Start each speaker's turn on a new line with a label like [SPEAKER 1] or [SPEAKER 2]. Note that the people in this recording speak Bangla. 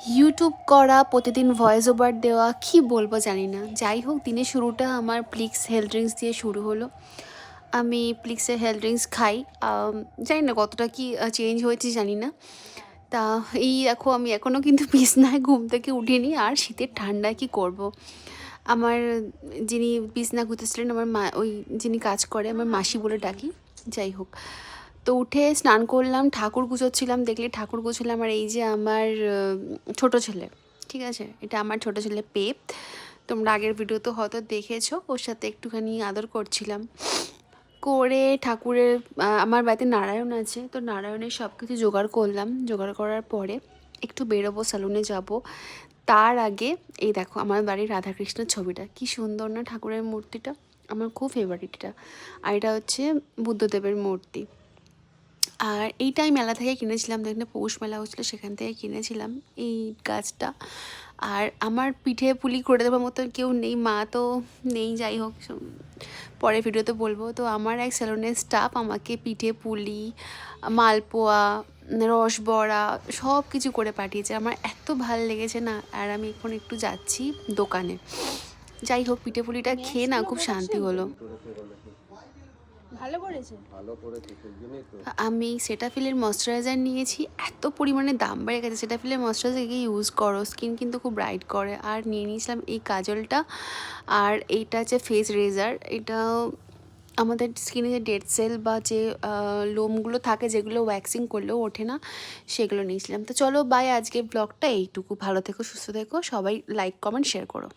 [SPEAKER 1] ইউটিউব করা, প্রতিদিন ভয়েস ওভার দেওয়া, কী বলবো জানি না। যাই হোক, দিনের শুরুটা আমার প্লিক্স হেলথ ড্রিঙ্কস দিয়ে শুরু হলো। আমি প্লিক্সের হেলথ ড্রিঙ্কস খাই। জানি না কতটা কি চেঞ্জ হয়েছে জানি না। তা এই দেখো, আমি এখনও কিন্তু বিছনায় ঘুম থেকে উঠিনি, আর শীতের ঠান্ডায় কী করব। আমার যিনি বিছনা গুঁতেছিলেন, আমার মা, ওই যিনি কাজ করে আমার মাসি বলে ডাকি। যাই হোক, তো উঠে স্নান করলাম, ঠাকুর গুছোচ্ছিলাম, দেখলে ঠাকুর গুছোলাম। আর এই যে আমার ছোট ছেলে, ঠিক আছে, এটা আমার ছোট ছেলে পেপ। তোমরা আগের ভিডিও তো হয়তো দেখেছো, ওর সাথে একটুখানি আদর করছিলাম। করে ঠাকুরের, আমার বাড়িতে নারায়ণ আছে, তো নারায়ণের সব কিছু জোগাড় করলাম। জোগাড় করার পরে একটু বেরোবো, স্যালুনে যাব। তার আগে এই দেখো, আমার বাড়ির রাধাকৃষ্ণের ছবিটা কি সুন্দর না, ঠাকুরের মূর্তিটা আমার খুব ফেভারিট এটা। আর এটা হচ্ছে বুদ্ধদেবের মূর্তি। আর এইটা আমি মেলা থেকে কিনেছিলাম, যেখানে পৌষ মেলা হচ্ছিলো সেখান থেকে কিনেছিলাম এই গাছটা। আর আমার পিঠে পুলি করে দেওয়ার মতো কেউ নেই, মা তো নেই। যাই হোক, পরের ভিডিওতে বলবো। তো আমার এক স্যালনের স্টাফ আমাকে পিঠে পুলি, মালপোয়া, রসবড়া সব কিছু করে পাঠিয়েছে। আমার এত ভালো লেগেছে না। আর আমি এখন একটু যাচ্ছি দোকানে। যাই হোক, পিঠে পুলিটা খেয়ে না খুব শান্তি হলো।
[SPEAKER 2] ভালো করেছে।
[SPEAKER 1] আমি সেটাফিলের ময়শ্চারাইজার নিয়েছি। এত পরিমাণে দাম বেড়ে গেছে, সেটাফিলের ময়শ্চারাইজার ইউজ করো, স্কিন কিন্তু খুব ব্রাইট করে। আর নিয়ে নিয়েছিলাম এই কাজলটা। আর এইটা হচ্ছে ফেস রেজার। এটা আমাদের স্কিনে যে ডেড সেল বা যে লোমগুলো থাকে, যেগুলো ওয়্যাক্সিং করলেও ওঠে না, সেগুলো নিয়েছিলাম। তো চলো বাই, আজকের ব্লগটা এইটুকু। ভালো থেকো, সুস্থ থেকো সবাই, লাইক কমেন্ট শেয়ার করো।